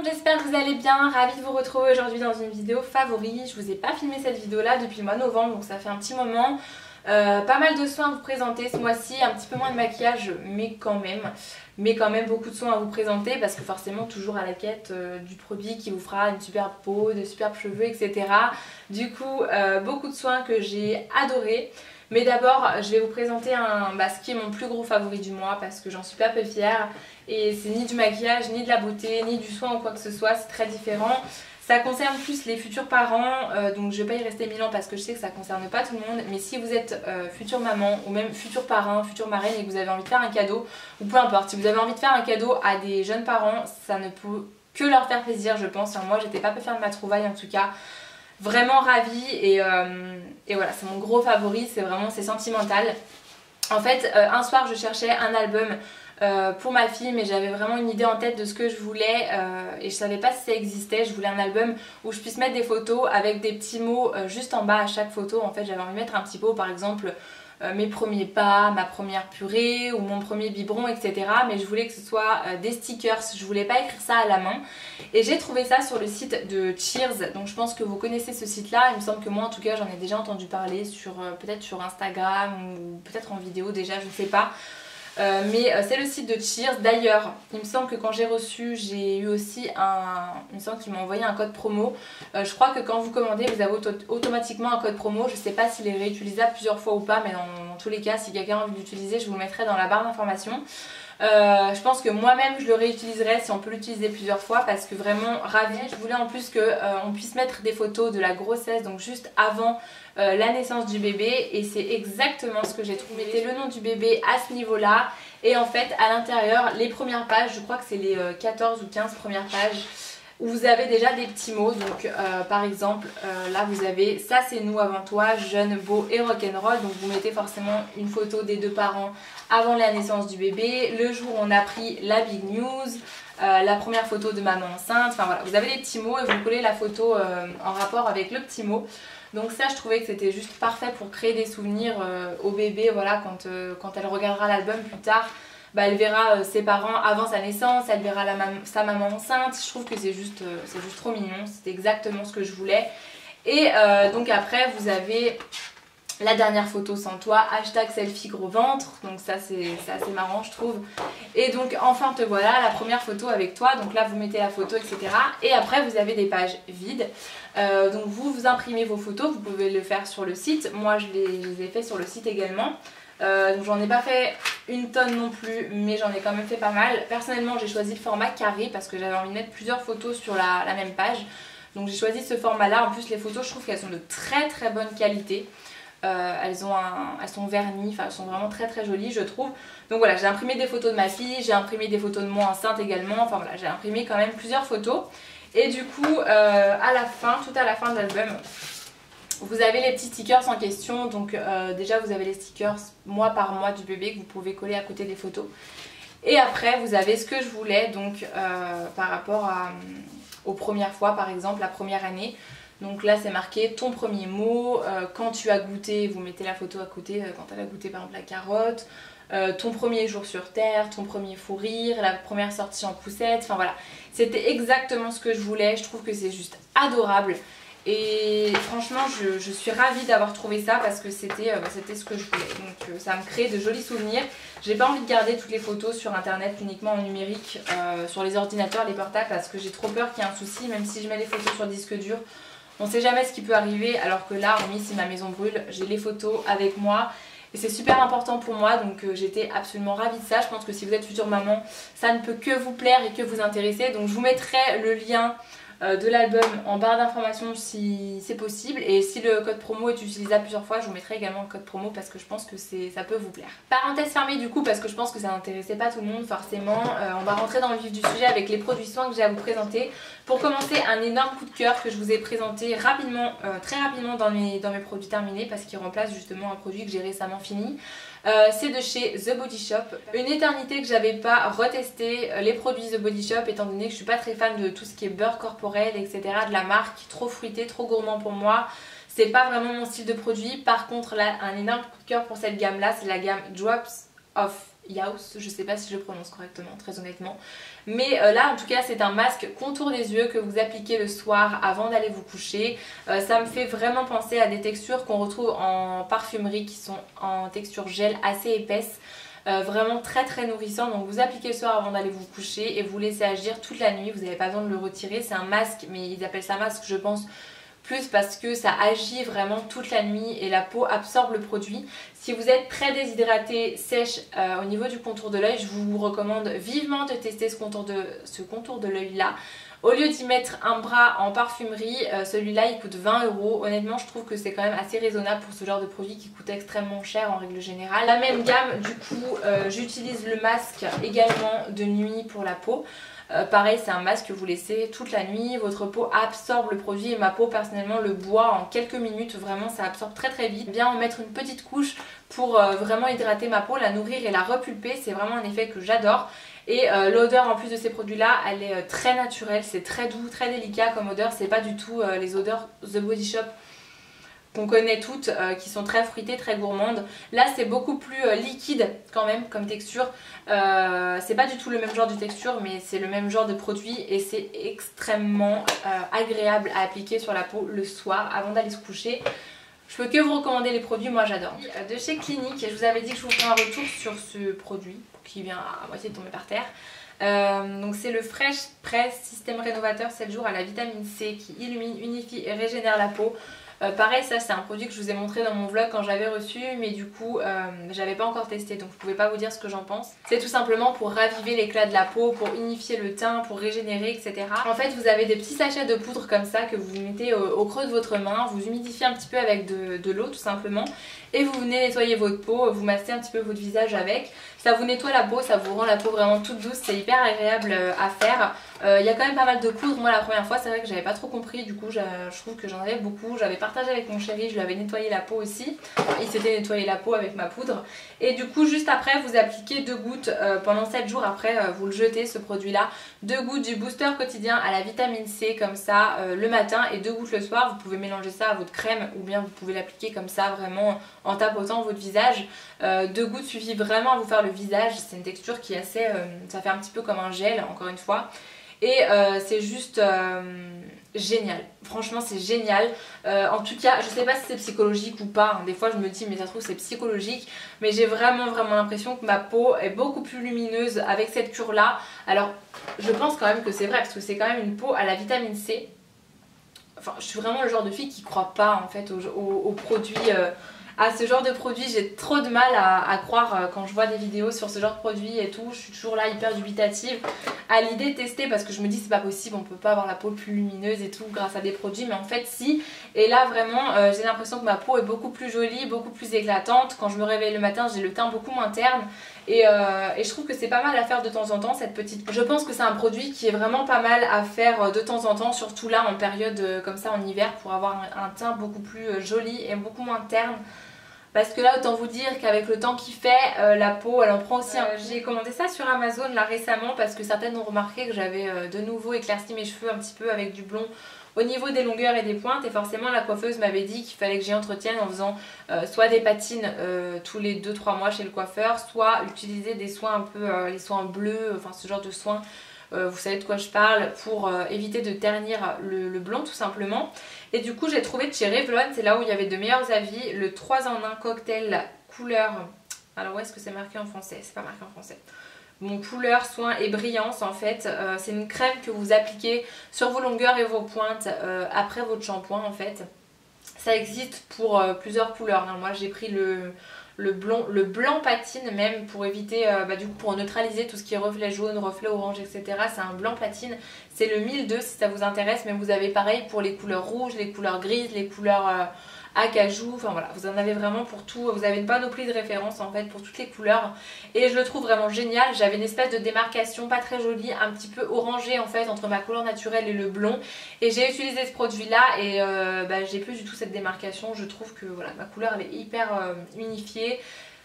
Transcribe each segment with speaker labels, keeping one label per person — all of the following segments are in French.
Speaker 1: monde, j'espère que vous allez bien, ravie de vous retrouver aujourd'hui dans une vidéo favori. Je vous ai pas filmé cette vidéo là depuis le mois de novembre, donc ça fait un petit moment. Pas mal de soins à vous présenter ce mois-ci, un petit peu moins de maquillage mais quand même beaucoup de soins à vous présenter parce que forcément toujours à la quête du produit qui vous fera une superbe peau, de superbes cheveux, etc. Du coup beaucoup de soins que j'ai adoré. Mais d'abord je vais vous présenter ce qui est mon plus gros favori du mois parce que j'en suis pas peu fière. Et c'est ni du maquillage, ni de la beauté, ni du soin ou quoi que ce soit, c'est très différent. Ça concerne plus les futurs parents, donc je vais pas y rester 1000 ans parce que je sais que ça concerne pas tout le monde. Mais si vous êtes future maman ou même futur parrain, future marraine et que vous avez envie de faire un cadeau, ou peu importe, si vous avez envie de faire un cadeau à des jeunes parents, ça ne peut que leur faire plaisir je pense. Enfin, moi j'étais pas peu fière de ma trouvaille en tout cas. Vraiment ravie et voilà, c'est mon gros favori, c'est sentimental. En fait, un soir je cherchais un album pour ma fille, mais j'avais vraiment une idée en tête de ce que je voulais et je savais pas si ça existait. Je voulais un album où je puisse mettre des photos avec des petits mots juste en bas à chaque photo. En fait j'avais envie de mettre un petit mot, par exemple mes premiers pas, ma première purée ou mon premier biberon, etc. Mais je voulais que ce soit des stickers, je voulais pas écrire ça à la main. Et j'ai trouvé ça sur le site de Cheers, donc je pense que vous connaissez ce site là. Il me semble que moi en tout cas j'en ai déjà entendu parler sur peut-être sur Instagram ou peut-être en vidéo déjà, je sais pas. Mais c'est le site de Cheers. D'ailleurs il me semble que quand j'ai reçu, j'ai eu aussi il me semble qu'ils m'ont envoyé un code promo. Je crois que quand vous commandez vous avez automatiquement un code promo. Je sais pas s'il est réutilisable plusieurs fois ou pas, mais dans tous les cas si quelqu'un a envie de l'utiliser je vous le mettrai dans la barre d'informations. Je pense que moi-même je le réutiliserai si on peut l'utiliser plusieurs fois parce que vraiment ravie. Je voulais en plus qu'on puisse mettre des photos de la grossesse, donc juste avant la naissance du bébé, et c'est exactement ce que j'ai trouvé. Mettez le nom du bébé à ce niveau là et en fait à l'intérieur les premières pages, je crois que c'est les 14 ou 15 premières pages où vous avez déjà des petits mots. Donc par exemple là vous avez ça c'est nous avant toi, jeune, beau et rock'n'roll. Donc vous mettez forcément une photo des deux parents avant la naissance du bébé, le jour où on a appris la big news, la première photo de maman enceinte. Enfin voilà, vous avez les petits mots et vous collez la photo en rapport avec le petit mot. Donc ça je trouvais que c'était juste parfait pour créer des souvenirs au bébé. Voilà, quand elle regardera l'album plus tard, elle verra ses parents avant sa naissance, elle verra sa maman enceinte. Je trouve que c'est juste trop mignon, c'est exactement ce que je voulais. Et donc après vous avez la dernière photo sans toi, hashtag selfie gros ventre, donc ça c'est assez marrant je trouve. Et donc enfin te voilà, la première photo avec toi, donc là vous mettez la photo etc. Et après vous avez des pages vides, donc vous imprimez vos photos, vous pouvez le faire sur le site, moi je les ai fait sur le site également. Donc j'en ai pas fait une tonne non plus, mais j'en ai quand même fait pas mal. Personnellement j'ai choisi le format carré parce que j'avais envie de mettre plusieurs photos sur la même page. Donc j'ai choisi ce format là. En plus les photos je trouve qu'elles sont de très bonne qualité. Elles sont vernies, enfin elles sont vraiment très jolies je trouve. Donc voilà, j'ai imprimé des photos de ma fille, j'ai imprimé des photos de moi enceinte également. Enfin voilà, j'ai imprimé quand même plusieurs photos. Et du coup à la fin, tout à la fin de l'album, vous avez les petits stickers en question. Donc déjà vous avez les stickers mois par mois du bébé que vous pouvez coller à côté des photos. Et après vous avez ce que je voulais, donc par rapport aux premières fois, par exemple la première année. Donc là c'est marqué ton premier mot, quand tu as goûté, vous mettez la photo à côté quand elle a goûté par exemple la carotte, ton premier jour sur terre, ton premier fou rire, la première sortie en poussette, enfin voilà. C'était exactement ce que je voulais, je trouve que c'est juste adorable. Et franchement je suis ravie d'avoir trouvé ça parce que c'était ce que je voulais. Donc ça me crée de jolis souvenirs. J'ai pas envie de garder toutes les photos sur internet uniquement en numérique, sur les ordinateurs, les portables, parce que j'ai trop peur qu'il y ait un souci. Même si je mets les photos sur disque dur, on sait jamais ce qui peut arriver, alors que là, hormis si ma maison brûle, j'ai les photos avec moi. Et c'est super important pour moi, donc j'étais absolument ravie de ça. Je pense que si vous êtes future maman, ça ne peut que vous plaire et que vous intéresser. Donc je vous mettrai le lien de l'album en barre d'informations si c'est possible, et si le code promo est utilisable plusieurs fois je vous mettrai également le code promo parce que je pense que ça peut vous plaire. Parenthèse fermée du coup parce que je pense que ça n'intéressait pas tout le monde forcément. On va rentrer dans le vif du sujet avec les produits soins que j'ai à vous présenter. Pour commencer, un énorme coup de cœur que je vous ai présenté rapidement, très rapidement dans mes produits terminés parce qu'il remplace justement un produit que j'ai récemment fini. C'est de chez The Body Shop. Une éternité que j'avais pas retesté les produits The Body Shop étant donné que je suis pas très fan de tout ce qui est beurre corporel etc. de la marque, trop fruité, trop gourmand pour moi. C'est pas vraiment mon style de produit. Par contre là, un énorme coup de cœur pour cette gamme là, c'est la gamme Drops of Yaus, je sais pas si je le prononce correctement, très honnêtement. Mais là en tout cas c'est un masque contour des yeux que vous appliquez le soir avant d'aller vous coucher. Ça me fait vraiment penser à des textures qu'on retrouve en parfumerie qui sont en texture gel assez épaisse. Vraiment très très nourrissant, donc vous appliquez le soir avant d'aller vous coucher et vous laissez agir toute la nuit, vous n'avez pas besoin de le retirer. C'est un masque, mais ils appellent ça masque je pense plus parce que ça agit vraiment toute la nuit et la peau absorbe le produit. Si vous êtes très déshydraté, sèche au niveau du contour de l'œil, je vous recommande vivement de tester ce contour de l'œil là. Au lieu d'y mettre un bras en parfumerie, celui-là il coûte 20 €. Honnêtement je trouve que c'est quand même assez raisonnable pour ce genre de produit qui coûte extrêmement cher en règle générale. La même gamme du coup j'utilise le masque également de nuit pour la peau. Pareil c'est un masque que vous laissez toute la nuit, votre peau absorbe le produit et ma peau personnellement le boit en quelques minutes, vraiment ça absorbe très très vite. Bien en mettre une petite couche pour vraiment hydrater ma peau, la nourrir et la repulper, c'est vraiment un effet que j'adore. Et l'odeur en plus de ces produits là elle est très naturelle, c'est très doux, très délicat comme odeur, c'est pas du tout les odeurs The Body Shop qu'on connaît toutes, qui sont très fruitées, très gourmandes. Là c'est beaucoup plus liquide quand même comme texture, c'est pas du tout le même genre de texture mais c'est le même genre de produit et c'est extrêmement agréable à appliquer sur la peau le soir avant d'aller se coucher. Je peux que vous recommander les produits, moi j'adore. De chez Clinique, je vous avais dit que je vous ferai un retour sur ce produit qui vient à moitié de tomber par terre. Donc c'est le Fresh Press Système Rénovateur 7 jours à la vitamine C qui illumine, unifie et régénère la peau. Pareil ça c'est un produit que je vous ai montré dans mon vlog quand j'avais reçu mais du coup j'avais pas encore testé donc je pouvais pas vous dire ce que j'en pense. C'est tout simplement pour raviver l'éclat de la peau, pour unifier le teint, pour régénérer etc. En fait vous avez des petits sachets de poudre comme ça que vous mettez au creux de votre main, vous humidifiez un petit peu avec de l'eau tout simplement et vous venez nettoyer votre peau, vous massez un petit peu votre visage avec. Ça vous nettoie la peau, ça vous rend la peau vraiment toute douce, c'est hyper agréable à faire. Il y a quand même pas mal de poudre, moi la première fois c'est vrai que j'avais pas trop compris, du coup je trouve que j'en avais beaucoup. J'avais partagé avec mon chéri, je lui avais nettoyé la peau aussi, il s'était nettoyé la peau avec ma poudre. Et du coup juste après vous appliquez 2 gouttes, pendant 7 jours après vous le jetez ce produit là. 2 gouttes du booster quotidien à la vitamine C comme ça le matin et 2 gouttes le soir. Vous pouvez mélanger ça à votre crème ou bien vous pouvez l'appliquer comme ça vraiment en tapotant votre visage. 2 gouttes suffit vraiment à vous faire le visage, c'est une texture qui est assez, ça fait un petit peu comme un gel encore une fois. Et c'est juste génial, franchement c'est génial. En tout cas je sais pas si c'est psychologique ou pas, hein. Des fois je me dis mais ça se trouve c'est psychologique, mais j'ai vraiment l'impression que ma peau est beaucoup plus lumineuse avec cette cure là. Alors je pense quand même que c'est vrai parce que c'est quand même une peau à la vitamine C. Enfin je suis vraiment le genre de fille qui croit pas en fait aux produits, à ce genre de produit. J'ai trop de mal à croire quand je vois des vidéos sur ce genre de produit et tout. Je suis toujours là hyper dubitative à l'idée de tester parce que je me dis c'est pas possible, on peut pas avoir la peau plus lumineuse et tout grâce à des produits, mais en fait si. Et là vraiment j'ai l'impression que ma peau est beaucoup plus jolie, beaucoup plus éclatante. Quand je me réveille le matin j'ai le teint beaucoup moins terne et je trouve que c'est pas mal à faire de temps en temps cette petite. Je pense que c'est un produit qui est vraiment pas mal à faire de temps en temps, surtout là en période comme ça en hiver, pour avoir un teint beaucoup plus joli et beaucoup moins terne. Parce que là autant vous dire qu'avec le temps qu'il fait, la peau elle en prend aussi un coup. J'ai commandé ça sur Amazon là récemment parce que certaines ont remarqué que j'avais de nouveau éclairci mes cheveux un petit peu avec du blond au niveau des longueurs et des pointes, et forcément la coiffeuse m'avait dit qu'il fallait que j'y entretienne en faisant soit des patines tous les 2-3 mois chez le coiffeur, soit utiliser des soins un peu, les soins bleus, enfin ce genre de soins. Vous savez de quoi je parle, pour éviter de ternir le blond tout simplement. Et du coup j'ai trouvé de chez Revlon, c'est là où il y avait de meilleurs avis, le 3 en 1 cocktail couleur. Alors où est-ce que c'est marqué en français? C'est pas marqué en français. Bon, couleur, soin et brillance en fait. C'est une crème que vous appliquez sur vos longueurs et vos pointes après votre shampoing en fait. Ça existe pour plusieurs couleurs, hein. Moi j'ai pris le blanc patine même pour éviter, du coup pour neutraliser tout ce qui est reflet jaune, reflet orange etc. C'est un blanc platine, c'est le 1002 si ça vous intéresse, mais vous avez pareil pour les couleurs rouges, les couleurs grises, les couleurs acajou, enfin voilà, vous en avez vraiment pour tout, vous avez une panoplie de références en fait pour toutes les couleurs et je le trouve vraiment génial. J'avais une espèce de démarcation pas très jolie, un petit peu orangée en fait entre ma couleur naturelle et le blond, et j'ai utilisé ce produit là et j'ai plus du tout cette démarcation. Je trouve que voilà, ma couleur elle est hyper unifiée.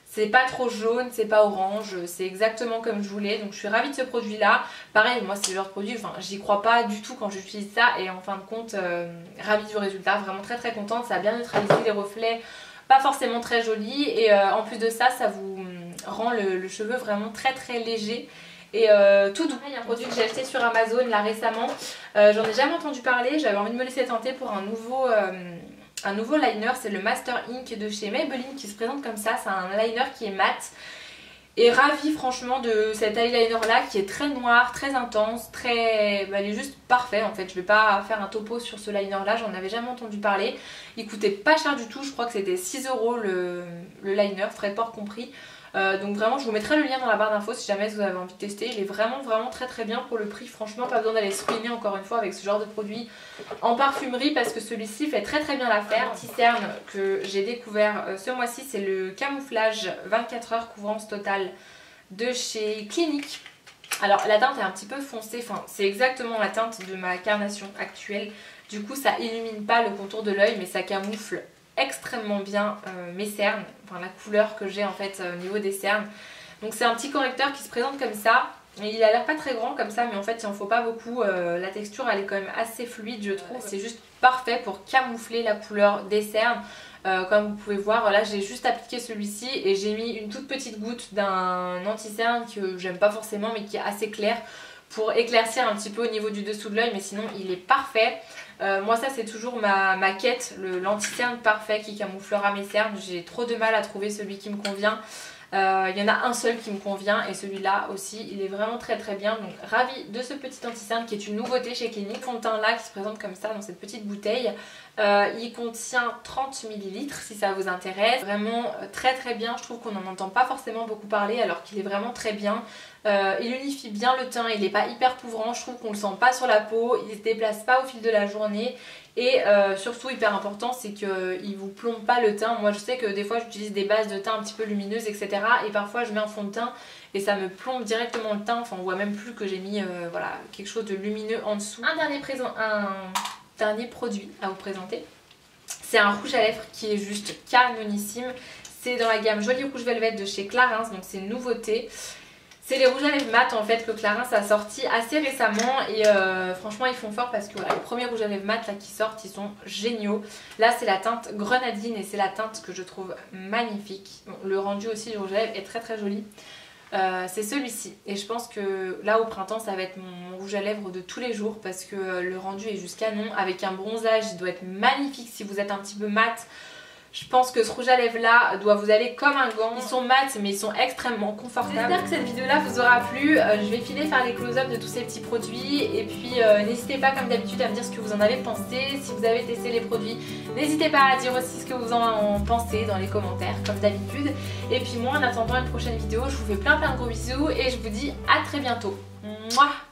Speaker 1: C'est pas trop jaune, c'est pas orange, c'est exactement comme je voulais, donc je suis ravie de ce produit là. Pareil, moi c'est le genre de produit, enfin j'y crois pas du tout quand j'utilise ça, et en fin de compte ravie du résultat, vraiment très très contente. Ça a bien neutralisé les reflets pas forcément très jolis, et en plus de ça, ça vous rend le cheveu vraiment très très léger et tout doux. Il y a un produit que j'ai acheté sur Amazon là récemment, j'en ai jamais entendu parler, j'avais envie de me laisser tenter pour un nouveau liner, c'est le Master Ink de chez Maybelline qui se présente comme ça, c'est un liner qui est mat. Et ravie franchement de cet eyeliner là qui est très noir, très intense, très... Bah, il est juste parfait en fait. Je vais pas faire un topo sur ce liner là, j'en avais jamais entendu parler. Il coûtait pas cher du tout, je crois que c'était 6 € le liner, frais de port compris. Donc vraiment je vous mettrai le lien dans la barre d'infos si jamais vous avez envie de tester. Il est vraiment très très bien pour le prix. Franchement pas besoin d'aller se ruiner encore une fois avec ce genre de produit en parfumerie parce que celui-ci fait très très bien l'affaire. Petit cerne que j'ai découvert ce mois-ci, c'est le camouflage 24 heures couvrance totale de chez Clinique. Alors la teinte est un petit peu foncée, enfin c'est exactement la teinte de ma carnation actuelle. Du coup ça illumine pas le contour de l'œil mais ça camoufle extrêmement bien mes cernes, enfin la couleur que j'ai en fait au niveau des cernes. Donc c'est un petit correcteur qui se présente comme ça. Et il a l'air pas très grand comme ça mais en fait il en faut pas beaucoup, la texture elle est quand même assez fluide je trouve. C'est juste parfait pour camoufler la couleur des cernes. Comme vous pouvez voir là j'ai juste appliqué celui-ci et j'ai mis une toute petite goutte d'un anti-cerne que j'aime pas forcément mais qui est assez clair pour éclaircir un petit peu au niveau du dessous de l'œil mais sinon il est parfait. Moi ça c'est toujours ma quête, l'anti-cerne parfait qui camouflera mes cernes. J'ai trop de mal à trouver celui qui me convient. Il y en a un seul qui me convient et celui-là aussi il est vraiment très très bien. Donc ravie de ce petit anti-cerne qui est une nouveauté chez Clinique. Fond de teint là qui se présente comme ça dans cette petite bouteille. Il contient 30 ml si ça vous intéresse. Vraiment très très bien, je trouve qu'on n'en entend pas forcément beaucoup parler alors qu'il est vraiment très bien. Il unifie bien le teint, il n'est pas hyper couvrant, je trouve qu'on le sent pas sur la peau, il ne se déplace pas au fil de la journée. Et surtout hyper important c'est qu'il vous plombe pas le teint. Moi je sais que des fois j'utilise des bases de teint un petit peu lumineuses etc. Et parfois je mets un fond de teint et ça me plombe directement le teint. Enfin on voit même plus que j'ai mis voilà, quelque chose de lumineux en dessous. Un dernier produit à vous présenter. C'est un rouge à lèvres qui est juste canonissime. C'est dans la gamme Joli Rouge Velvet de chez Clarins, donc c'est une nouveauté. C'est les rouges à lèvres mat en fait que Clarins a sorti assez récemment et franchement ils font fort parce que voilà, les premiers rouges à lèvres mat là qui sortent ils sont géniaux. Là c'est la teinte grenadine et c'est la teinte que je trouve magnifique. Bon, le rendu aussi du rouge à lèvres est très très joli. C'est celui-ci et je pense que là au printemps ça va être mon rouge à lèvres de tous les jours parce que le rendu est juste canon. Avec un bronzage il doit être magnifique si vous êtes un petit peu mat. Je pense que ce rouge à lèvres là doit vous aller comme un gant. Ils sont mat mais ils sont extrêmement confortables. J'espère que cette vidéo là vous aura plu. Je vais filer faire les close-up de tous ces petits produits. Et puis n'hésitez pas comme d'habitude à me dire ce que vous en avez pensé. Si vous avez testé les produits, n'hésitez pas à dire aussi ce que vous en pensez dans les commentaires comme d'habitude. Et puis moi en attendant une prochaine vidéo, je vous fais plein de gros bisous et je vous dis à très bientôt. Mouah.